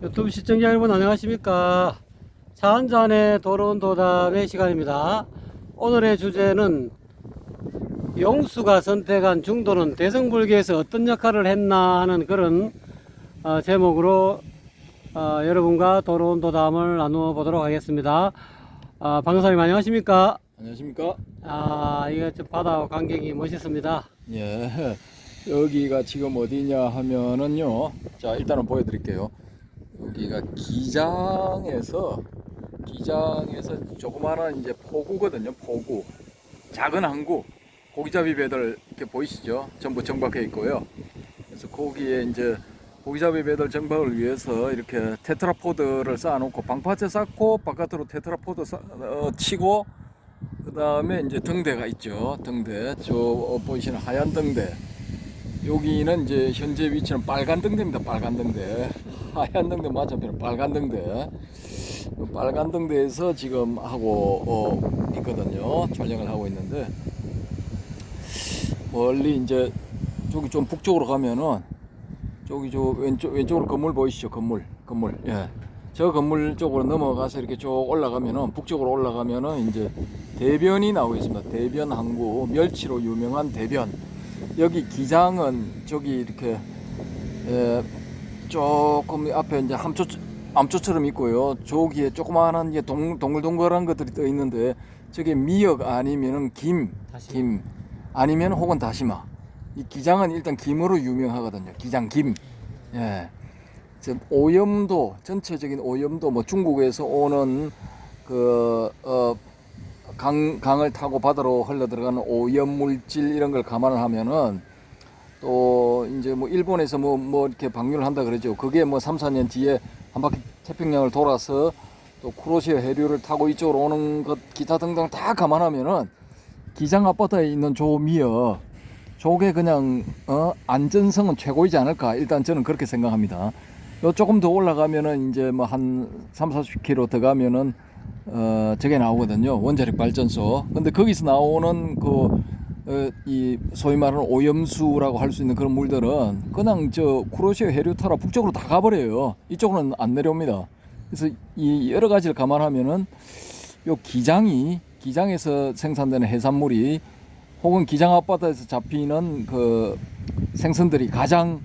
유튜브 시청자 여러분 안녕하십니까. 차 한잔의 더러운 도담의 시간입니다. 오늘의 주제는 용수가 선택한 중도는 대성불교에서 어떤 역할을 했나 하는 그런 제목으로 여러분과 더러운 도담을 나누어 보도록 하겠습니다. 방사님 안녕하십니까. 안녕하십니까? 이거 바다 광경이 멋있습니다. 예, 여기가 지금 어디냐 하면은요. 자, 일단은 보여드릴게요. 여기가 기장에서 조그마한 이제 포구거든요. 포구, 작은 항구, 고기잡이 배들 이렇게 보이시죠? 전부 정박해 있고요. 그래서 거기에 이제 고기잡이 배들 정박을 위해서 이렇게 테트라포드를 쌓아놓고 방파제 쌓고 바깥으로 테트라포드 치고 그 다음에 이제 등대가 있죠. 등대, 저 보이시는 하얀 등대. 여기는 이제 현재 위치는 빨간 등대입니다. 빨간 등대. 하얀 등대 맞은편은 빨간 등대. 빨간 등대에서 지금 하고 있거든요. 촬영을 하고 있는데, 멀리 이제 저기 좀 북쪽으로 가면은 저기 저 왼쪽으로 건물 보이시죠? 건물. 예. 저 건물 쪽으로 넘어가서 이렇게 쭉 올라가면은, 북쪽으로 올라가면은 이제 대변이 나오고 있습니다. 대변 항구, 멸치로 유명한 대변. 여기 기장은 저기 이렇게 조금 앞에 이제 암초처럼 있고요. 저기에 조그마한 이제 동글동글한 것들이 떠 있는데, 저게 미역 아니면은 김 아니면 혹은 다시마. 이 기장은 일단 김으로 유명하거든요. 기장 김. 예. 오염도, 전체적인 오염도, 뭐 중국에서 오는 강을 타고 바다로 흘러 들어가는 오염 물질 이런 걸 감안을 하면은, 또 이제 뭐 일본에서 뭐 이렇게 방류를 한다 그러죠. 그게 뭐 3, 4년 뒤에 한 바퀴 태평양을 돌아서 또 쿠로시오 해류를 타고 이쪽으로 오는 것 기타 등등 다 감안하면은, 기장 앞바다에 있는 저 미역, 저게 그냥 안전성은 최고이지 않을까. 일단 저는 그렇게 생각합니다. 요 조금 더 올라가면은 이제 뭐 한 3, 40km 더 가면은 저게 나오거든요. 원자력 발전소. 근데 거기서 나오는 이 소위 말하는 오염수라고 할 수 있는 그런 물들은 그냥 저 쿠로시오 해류 타라 북쪽으로 다 가버려요. 이쪽으로는 안 내려옵니다. 그래서 이 여러 가지를 감안하면은 요 기장에서 생산되는 해산물이 혹은 기장 앞바다에서 잡히는 그 생선들이 가장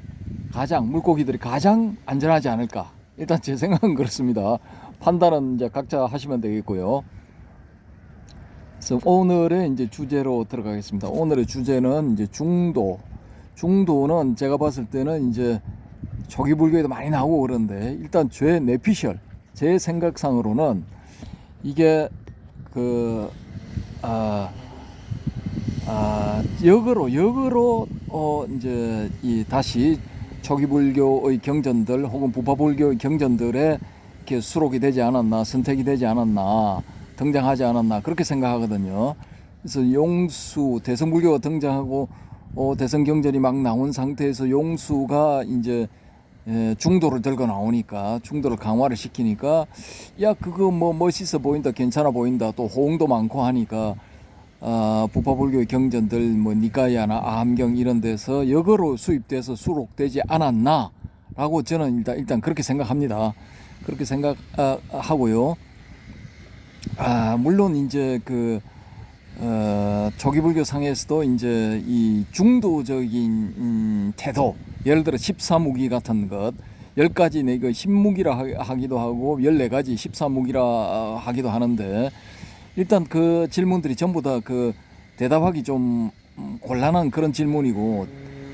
물고기들이 가장 안전하지 않을까. 일단 제 생각은 그렇습니다. 판단은 이제 각자 하시면 되겠고요. 그래서 오늘의 이제 주제로 들어가겠습니다. 오늘의 주제는 이제 중도는 제가 봤을 때는 이제 초기 불교에도 많이 나오고 그런데, 일단 제 생각상으로는 이게 역으로 이제 이 다시 초기 불교의 경전들 혹은 부파 불교의 경전들에 이렇게 수록이 되지 않았나, 선택이 되지 않았나, 등장하지 않았나, 그렇게 생각하거든요. 그래서 용수, 대성불교가 등장하고 대성경전이 막 나온 상태에서 용수가 이제 중도를 들고 나오니까, 중도를 강화를 시키니까, 야 그거 뭐 멋있어 보인다, 괜찮아 보인다, 또 호응도 많고 하니까 부파불교의 경전들 뭐 니까야나 아함경 이런 데서 역으로 수입돼서 수록되지 않았나라고 저는 일단 그렇게 생각합니다. 그렇게 생각하고요. 물론 이제 초기불교 상에서도 이제 이 중도적인 태도, 예를 들어 14무기 같은 것, 10가지 내가 10무기라 하기도 하고 14가지 14무기라 하기도 하는데, 일단 그 질문들이 전부 다 대답하기 좀 곤란한 그런 질문이고,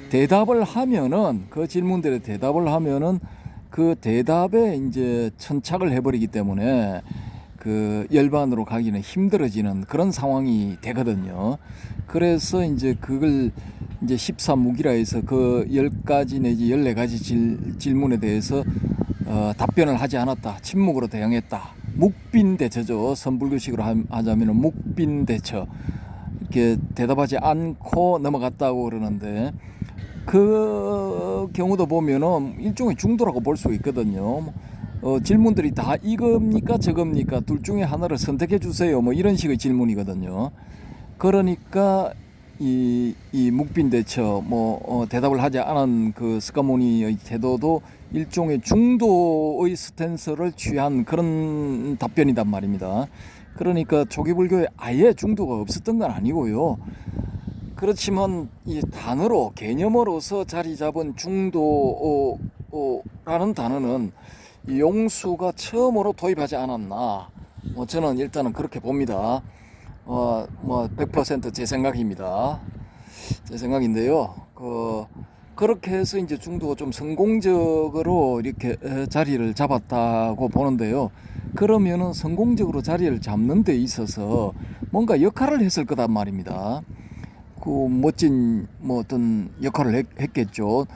대답을 하면은 그 질문들에 대답을 하면은 그 대답에 이제 천착을 해버리기 때문에 열반으로 가기는 힘들어지는 그런 상황이 되거든요. 그래서 이제 그걸 이제 14무기라 해서 그 10가지 내지 14가지 질문에 대해서 답변을 하지 않았다, 침묵으로 대응했다, 묵빈대처죠. 선불교식으로 하자면 묵빈대처, 이렇게 대답하지 않고 넘어갔다고 그러는데, 그 경우도 보면은 일종의 중도라고 볼 수 있거든요. 질문들이 다 이겁니까 저겁니까, 둘 중에 하나를 선택해 주세요, 뭐 이런 식의 질문이거든요. 그러니까 이 묵빈대처 대답을 하지 않은 그 스가모니의 태도도 일종의 중도의 스탠스를 취한 그런 답변이단 말입니다. 그러니까 초기불교에 아예 중도가 없었던 건 아니고요. 그렇지만 이 단어로 개념으로서 자리 잡은 중도라는 단어는 이 용수가 처음으로 도입하지 않았나. 저는 일단은 그렇게 봅니다. 100% 제 생각입니다. 제 생각인데요. 그렇게 해서 이제 중도가 좀 성공적으로 이렇게 자리를 잡았다고 보는데요. 그러면은 성공적으로 자리를 잡는 데 있어서 뭔가 역할을 했을 거단 말입니다. 그 멋진 어떤 역할을 했겠죠.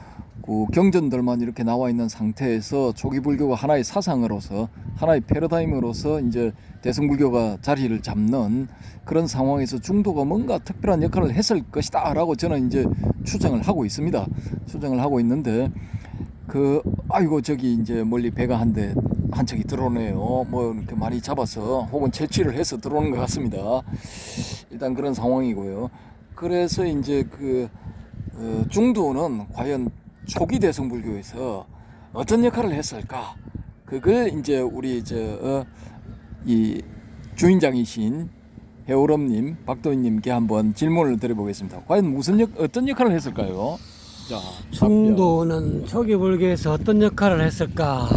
그 경전들만 이렇게 나와 있는 상태에서 초기 불교가 하나의 사상으로서 하나의 패러다임으로서 이제 대승불교가 자리를 잡는 그런 상황에서 중도가 뭔가 특별한 역할을 했을 것이다라고 저는 이제 추정을 하고 있습니다. 추정을 하고 있는데 아이고 저기 이제 멀리 배가 한 척이 들어오네요. 뭐 이렇게 많이 잡아서 혹은 채취를 해서 들어오는 것 같습니다. 일단 그런 상황이고요. 그래서 이제 중도는 과연 초기 대승불교에서 어떤 역할을 했을까? 그걸 이제 우리 이 주인장이신 해오름님, 박도희님께 한번 질문을 드려보겠습니다. 과연 어떤 역할을 했을까요? 자, 중도는 초기 불교에서 어떤 역할을 했을까?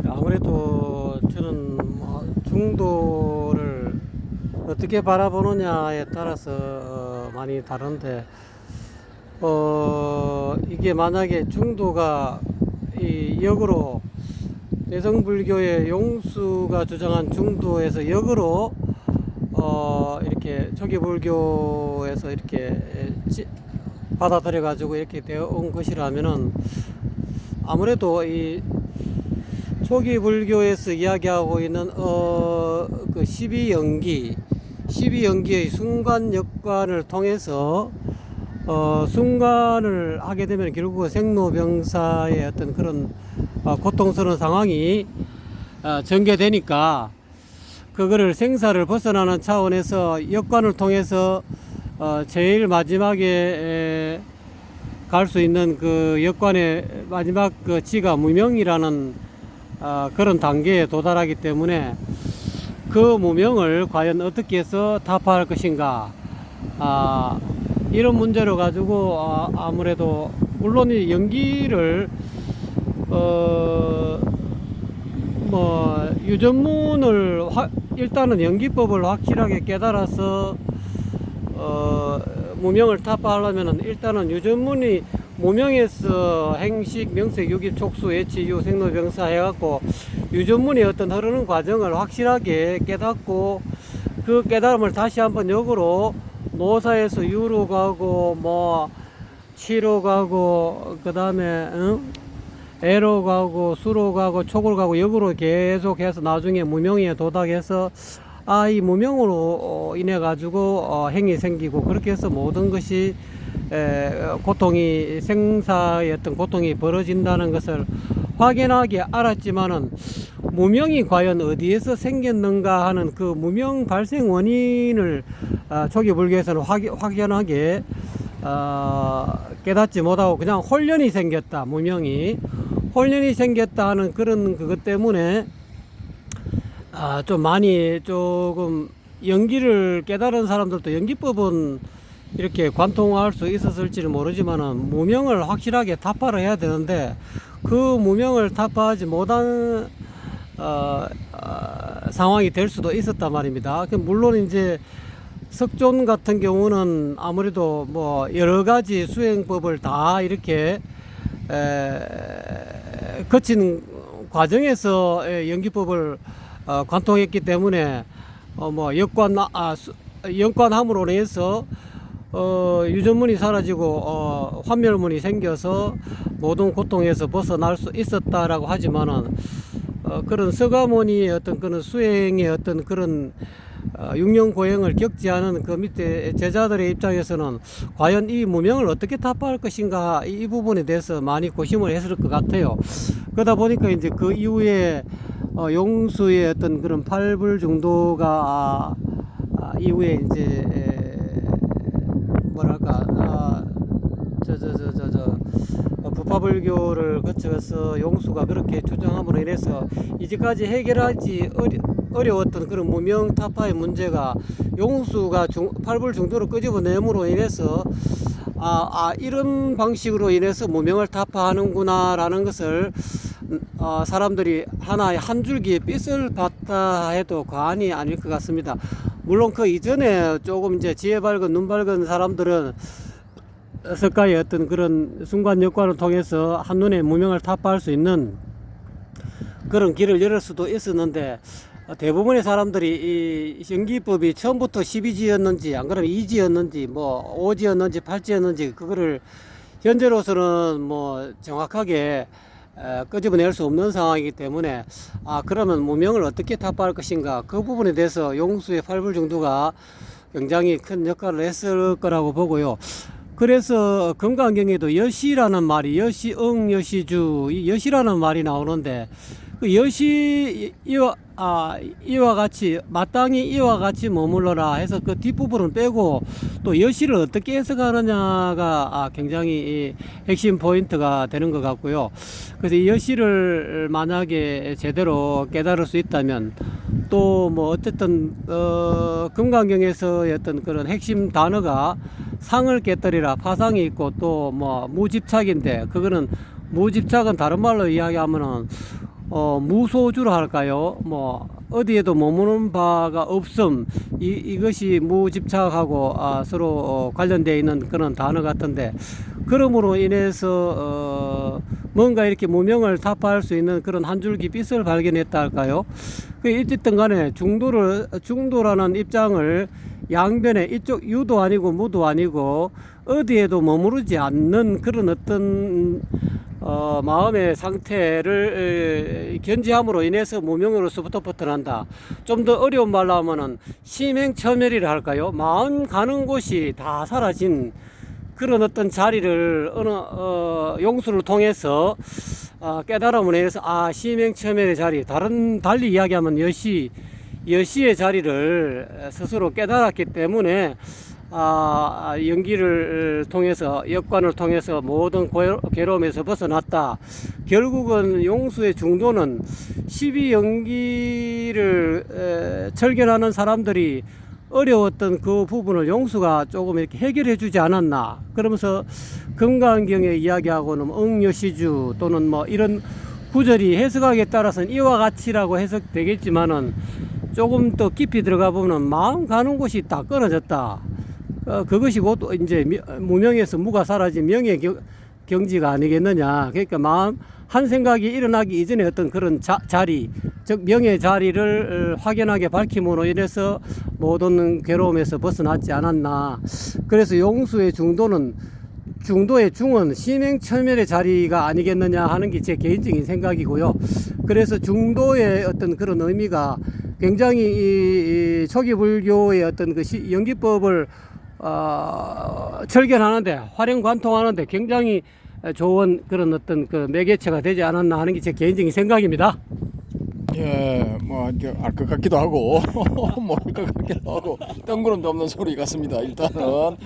아무래도 저는 중도를 어떻게 바라보느냐에 따라서 많이 다른데, 이게 만약에 중도가 역으로 대승불교의 용수가 주장한 중도에서 역으로 이렇게 초기 불교에서 이렇게 받아들여 가지고 이렇게 되어 온 것이라면은 아무래도 이 초기 불교에서 이야기하고 있는 그 12연기의 순간 역관을 통해서 순간을 하게 되면 결국 생로병사의 어떤 그런 고통스러운 상황이 전개되니까 그거를 생사를 벗어나는 차원에서 역관을 통해서 제일 마지막에 갈 수 있는 그 역관의 마지막 그 지가 무명이라는 그런 단계에 도달하기 때문에 그 무명을 과연 어떻게 해서 타파할 것인가, 이런 문제로 가지고 아무래도 물론 이 연기를 유전문을 일단은 연기법을 확실하게 깨달아서 무명을 타파하려면은 일단은 유전문이 무명에서 행식, 명색, 유기, 촉수, 애치, 유, 생로병사 해갖고 유전문의 어떤 흐르는 과정을 확실하게 깨닫고 그 깨달음을 다시 한번 역으로 노사에서 유로 가고 치로 가고 그 다음에 애로 가고 수로 가고 촉으로 가고 역으로 계속해서 나중에 무명에 도달해서 이 무명으로 인해 가지고 행이 생기고 그렇게 해서 모든 것이 고통이 생사의 어떤 고통이 벌어진다는 것을 확연하게 알았지만은 무명이 과연 어디에서 생겼는가 하는 그 무명 발생 원인을 초기 불교에서는 확연하게 깨닫지 못하고 그냥 혼련이 생겼다, 무명이 혼련이 생겼다 하는 그런 그것 때문에 좀 많이 조금 연기를 깨달은 사람들도 연기법은 이렇게 관통할 수 있었을지는 모르지만은 무명을 확실하게 타파를 해야 되는데 그 무명을 타파하지 못한 상황이 될 수도 있었단 말입니다. 물론 이제 석존 같은 경우는 아무래도 여러 가지 수행법을 다 이렇게 거친 과정에서 연기법을 관통했기 때문에 역관함으로 인해서 유전문이 사라지고 환멸문이 생겨서 모든 고통에서 벗어날 수 있었다라고 하지만은 그런 서가모니의 어떤 그런 수행의 어떤 그런 육령고행을 겪지 않은 그 밑에 제자들의 입장에서는 과연 이 무명을 어떻게 타파할 것인가, 이 부분에 대해서 많이 고심을 했을 것 같아요. 그러다 보니까 이제 그 이후에 용수의 어떤 그런 팔불 정도가 이후에 이제 부파불교를 거쳐서 용수가 그렇게 주장함으로 인해서 이제까지 해결하지 어려웠던 그런 무명 타파의 문제가 용수가 팔불 중도를 끄집어내므로 인해서 이런 방식으로 인해서 무명을 타파하는구나라는 것을 사람들이 하나의 한 줄기의 빛을 봤다 해도 과언이 아닐 것 같습니다. 물론 그 이전에 조금 이제 지혜 밝은 눈 밝은 사람들은 석가의 어떤 그런 순간 역관을 통해서 한눈에 무명을 타파할 수 있는 그런 길을 열을 수도 있었는데, 대부분의 사람들이 이 연기법이 처음부터 12지였는지 안 그러면 2지였는지 뭐 5지였는지 8지였는지 그거를 현재로서는 뭐 정확하게 끄집어낼 수 없는 상황이기 때문에 그러면 무명을 어떻게 타파할 것인가, 그 부분에 대해서 용수의 팔불중도가 굉장히 큰 역할을 했을 거라고 보고요. 그래서 금강경에도 여시라는 말이 여시응 여시주, 이 여시라는 말이 나오는데, 그 여시 이와 같이 마땅히 이와 같이 머물러라 해서 그 뒷부분은 빼고 또 여시를 어떻게 해석하느냐가 굉장히 핵심 포인트가 되는 것 같고요. 그래서 이 여시를 만약에 제대로 깨달을 수 있다면 또 뭐 어쨌든 금강경에서의 어떤 그런 핵심 단어가 상을 깨뜨리라, 파상이 있고 또 뭐 무집착인데, 그거는 무집착은 다른 말로 이야기하면은 무소주로 할까요? 뭐 어디에도 머무는 바가 없음, 이것이 무집착하고 서로 관련되어 있는 그런 단어 같은데, 그러므로 인해서 뭔가 이렇게 무명을 타파할 수 있는 그런 한 줄기 빛을 발견했다 할까요? 어쨌든 간에 중도라는 입장을 양변에 이쪽 유도 아니고 무도 아니고 어디에도 머무르지 않는 그런 어떤 마음의 상태를 견지함으로 인해서 무명으로서부터 벗어난다. 좀 더 어려운 말로 하면은 심행처멸이라 할까요? 마음 가는 곳이 다 사라진 그런 어떤 자리를 어느 용수를 통해서 깨달음으로 인해서 심행처멸의 자리, 달리 이야기하면 여시의 자리를 스스로 깨달았기 때문에 연기를 통해서, 역관을 통해서 모든 괴로움에서 벗어났다. 결국은 용수의 중도는 12연기를 철견하는 사람들이 어려웠던 그 부분을 용수가 조금 이렇게 해결해 주지 않았나. 그러면서 금강경의 이야기하고는 응여시주 또는 뭐 이런 구절이 해석하기에 따라서는 이와 같이라고 해석되겠지만은, 조금 더 깊이 들어가 보면 마음 가는 곳이 다 끊어졌다. 그것이 곧 이제 무명에서 무가 사라진 명의 경지가 아니겠느냐. 그러니까 마음 한 생각이 일어나기 이전에 어떤 그런 자리, 즉 명의 자리를 확연하게 밝힘으로 인해서 모든 괴로움에서 벗어났지 않았나. 그래서 용수의 중도의 중은 심행처멸의 자리가 아니겠느냐 하는 게 제 개인적인 생각이고요. 그래서 중도의 어떤 그런 의미가 굉장히 이 초기 불교의 어떤 그 연기법을 철견하는데, 활용관통하는데 굉장히 좋은 그런 어떤 그 매개체가 되지 않았나 하는 게 제 개인적인 생각입니다. 예, 뭐 이제 알 것 같기도 하고 모를 것 같기도 하고 뜬구름도 없는 소리 같습니다. 일단은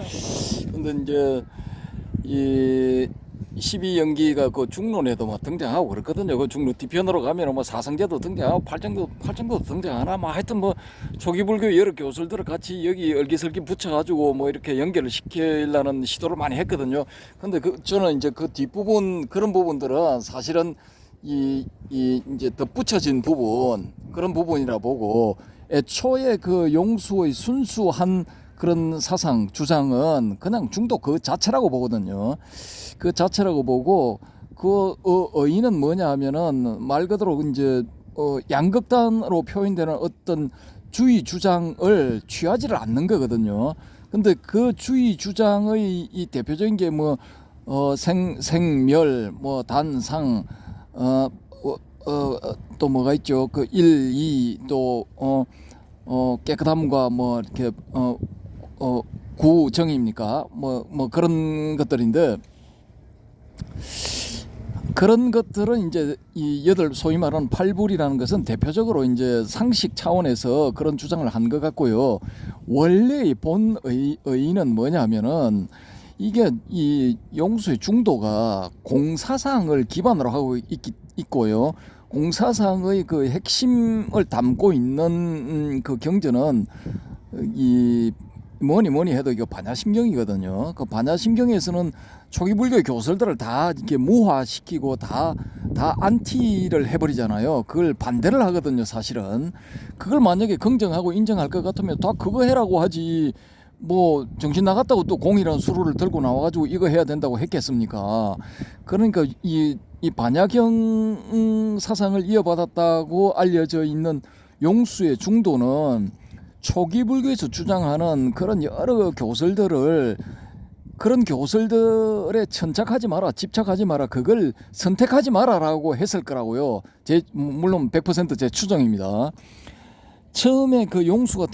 근데 이제 이 12연기가 그 중론에도 뭐 등장하고 그렇거든요. 그 중론 뒤편으로 가면 뭐 사성제도 등장하고 팔정도 등장하나, 뭐 하여튼 뭐 초기 불교 여러 교설들을 같이 여기 얼기설기 붙여가지고 뭐 이렇게 연결을 시키려는 시도를 많이 했거든요. 근데 저는 이제 그 뒷부분 그런 부분들은 사실은 이제 덧붙여진 부분, 그런 부분이라 보고, 애초에 그 용수의 순수한 그런 사상 주장은 그냥 중도 그 자체라고 보거든요. 그 자체라고 보고, 그 의의는 뭐냐 하면은 말 그대로 이제 양극단으로 표현되는 어떤 주의 주장을 취하지를 않는 거거든요. 근데 그 주의 주장의 이 대표적인 게 뭐 생멸, 뭐 단상, 또 뭐가 있죠? 그 1, 2, 또 깨끗함과 뭐 이렇게 구정입니까? 뭐 그런 것들인데, 그런 것들은 이제 이 소위 말하는 팔불이라는 것은 대표적으로 이제 상식 차원에서 그런 주장을 한 것 같고요. 원래의 본 의의는 뭐냐면은 이게 이 용수의 중도가 공사상을 기반으로 하고 있고요. 공사상의 그 핵심을 담고 있는 그 경전은 이 뭐니 해도 이거 반야심경이거든요. 그 반야심경에서는 초기 불교의 교설들을 다 이렇게 무화시키고 다 안티를 해버리잖아요. 그걸 반대를 하거든요, 사실은. 그걸 만약에 긍정하고 인정할 것 같으면 다 그거 해라고 하지. 뭐 정신 나갔다고 또 공이라는 수로를 들고 나와가지고 이거 해야 된다고 했겠습니까? 그러니까 이 반야경 사상을 이어받았다고 알려져 있는 용수의 중도는 초기 불교에서 주장하는 그런 여러 교설들을 그런 교설들에 천착하지 마라, 집착하지 마라, 그걸 선택하지 마라라고 했을 거라고요. 물론 100% 제 추정입니다. 처음에 그 용수가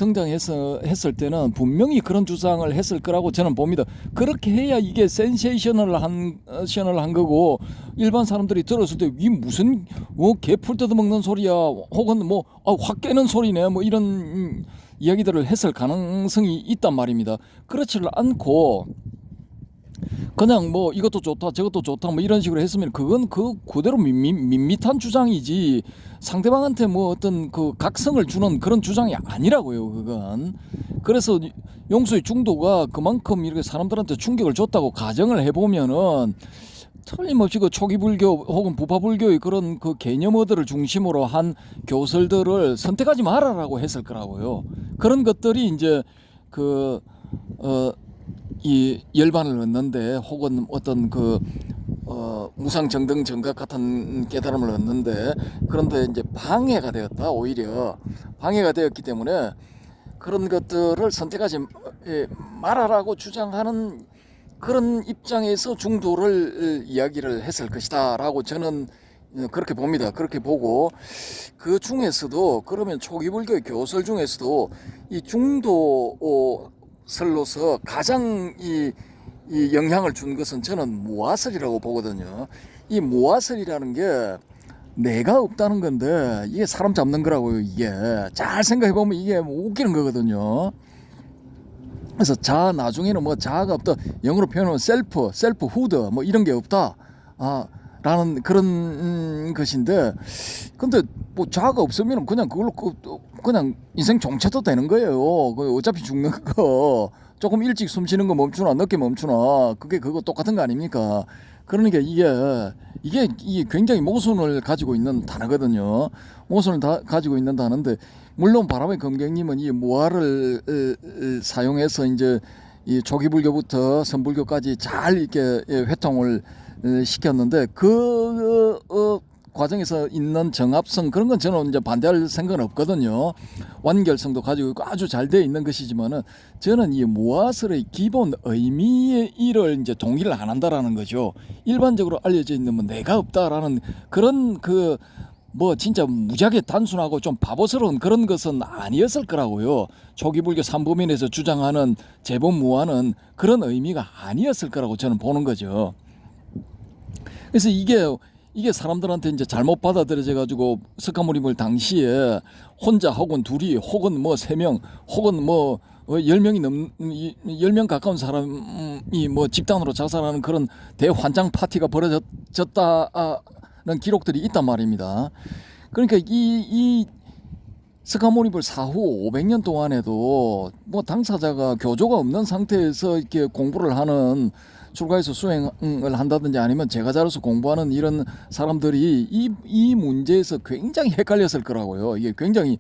했을 때는 분명히 그런 주장을 했을 거라고 저는 봅니다. 그렇게 해야 이게 센세이셔널한 거고 일반 사람들이 들었을 때 이 무슨 개풀 뜯어먹는 소리야 혹은 확 깨는 소리네 뭐 이런 이야기들을 했을 가능성이 있단 말입니다. 그렇지를 않고 그냥 뭐 이것도 좋다 저것도 좋다 뭐 이런 식으로 했으면 그건 그 그대로 밋밋한 주장이지 상대방한테 뭐 어떤 그 각성을 주는 그런 주장이 아니라고요. 그건 그래서 용수의 중도가 그만큼 이렇게 사람들한테 충격을 줬다고 가정을 해보면은 틀림없이 그 초기 불교 혹은 부파 불교의 그런 그 개념어들을 중심으로 한 교설들을 선택하지 말아라고 했을 거라고요. 그런 것들이 이제 이 열반을 얻는데 혹은 어떤 무상정등 정각 같은 깨달음을 얻는데 그런데 이제 방해가 되었다. 오히려 방해가 되었기 때문에 그런 것들을 선택하지 말아라고 주장하는 그런 입장에서 중도를 이야기를 했을 것이다 라고 저는 그렇게 봅니다. 그렇게 보고 그 중에서도 그러면 초기 불교의 교설 중에서도 이 중도설로서 가장 이 영향을 준 것은 저는 무화설이라고 보거든요. 이 무화설이라는 게 내가 없다는 건데 이게 사람 잡는 거라고요. 이게 잘 생각해 보면 이게 웃기는 거거든요. 그래서 나중에는 뭐 자아가 없다. 영어로 표현하면 셀프후드 뭐 이런 게 없다. 라는 그런 것인데, 근데 뭐 자아가 없으면 그냥 그걸로 그냥 인생 종쳐도 되는 거예요. 어차피 죽는 거 조금 일찍 숨 쉬는 거 멈추나 늦게 멈추나 그게 그거 똑같은 거 아닙니까? 그러니까 이게 굉장히 모순을 가지고 있는 단어거든요. 모순을 가지고 있는 단어인데 물론 바람의 검객님은 이 무화를 사용해서 이제 이 초기 불교부터 선불교까지 잘 이렇게 회통을 시켰는데 과정에서 있는 정합성 그런 건 저는 이제 반대할 생각은 없거든요. 완결성도 가지고 있고 아주 잘 되어 있는 것이지만은 저는 이 무화설의 기본 의미의 일을 이제 동의를 안 한다라는 거죠. 일반적으로 알려져 있는 뭐 내가 없다라는 그런 뭐 진짜 무지하게 단순하고 좀 바보스러운 그런 것은 아니었을 거라고요. 초기 불교 삼보민에서 주장하는 제본무화는 그런 의미가 아니었을 거라고 저는 보는 거죠. 그래서 이게 사람들한테 이제 잘못 받아들여져 가지고 석가모니물 당시에 혼자 혹은 둘이 혹은 뭐 3명 혹은 뭐 10명 가까운 사람이 뭐 집단으로 자살하는 그런 대환장 파티가 벌어졌다는 기록들이 있단 말입니다. 그러니까 이 석가모니불 사후 500년 동안에도 뭐 당사자가 교조가 없는 상태에서 이렇게 공부를 하는 출가해서 수행을 한다든지 아니면 제가자로서 공부하는 이런 사람들이 이 문제에서 굉장히 헷갈렸을 거라고요. 이게 굉장히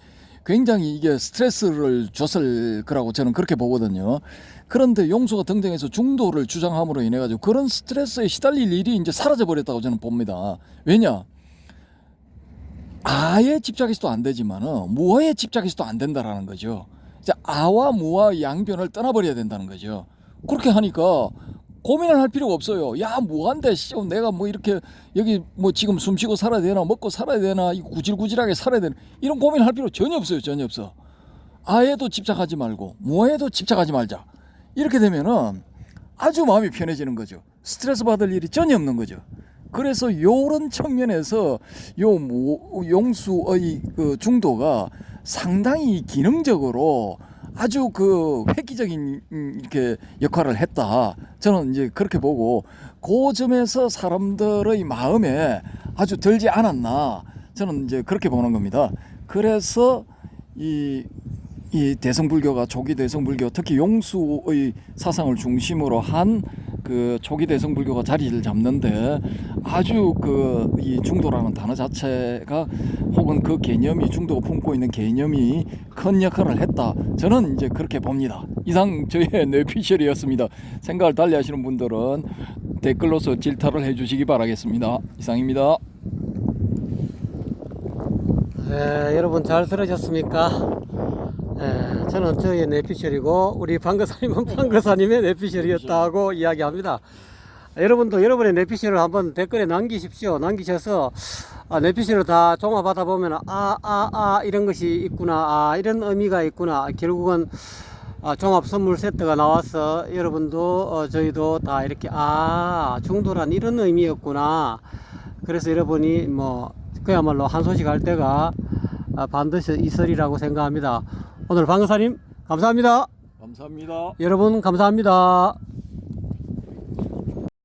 이게 스트레스를 줬을 거라고 저는 그렇게 보거든요. 그런데 용수가 등장해서 중도를 주장함으로 인해 가지고 그런 스트레스에 시달릴 일이 이제 사라져 버렸다고 저는 봅니다. 왜냐? 아에 집착해서도 안 되지만은 무아에 집착해서도 안 된다라는 거죠. 이제 아와 무아 양변을 떠나버려야 된다는 거죠. 그렇게 하니까 고민을 할 필요가 없어요. 야, 뭐한데, 내가 뭐 이렇게 여기 뭐 지금 숨 쉬고 살아야 되나, 먹고 살아야 되나, 이거 구질구질하게 살아야 되나, 이런 고민할 필요 전혀 없어요. 전혀 없어. 아에도 집착하지 말고, 무아에도 집착하지 말자. 이렇게 되면은 아주 마음이 편해지는 거죠. 스트레스 받을 일이 전혀 없는 거죠. 그래서 요런 측면에서 용수의 그 중도가 상당히 기능적으로 아주 그 획기적인 이렇게 역할을 했다. 저는 이제 그렇게 보고 그 점에서 사람들의 마음에 아주 들지 않았나. 저는 이제 그렇게 보는 겁니다. 그래서 이 대성불교가 초기 대성불교, 특히 용수의 사상을 중심으로 한 그 초기 대성불교가 자리를 잡는데 아주 그 이 중도라는 단어 자체가 혹은 그 개념이, 중도가 품고 있는 개념이 큰 역할을 했다. 저는 이제 그렇게 봅니다. 이상 저의 뇌피셜이었습니다. 생각을 달리 하시는 분들은 댓글로서 질타를 해주시기 바라겠습니다. 이상입니다. 네, 여러분 잘 들으셨습니까? 저는 저의 뇌피셜이고 우리 방거사님은 방거사님의 뇌피셜이었다고 이야기합니다. 여러분도 여러분의 뇌피셜을 한번 댓글에 남기십시오. 남기셔서 뇌피셜을 다 종합하다 보면 이런 것이 있구나, 이런 의미가 있구나. 결국은 종합 선물 세트가 나와서 여러분도 저희도 다 이렇게 중도란 이런 의미였구나. 그래서 여러분이 뭐 그야말로 한 소식 할 때가 반드시 있으리라고 생각합니다. 오늘 방거사님 감사합니다. 감사합니다. 여러분 감사합니다.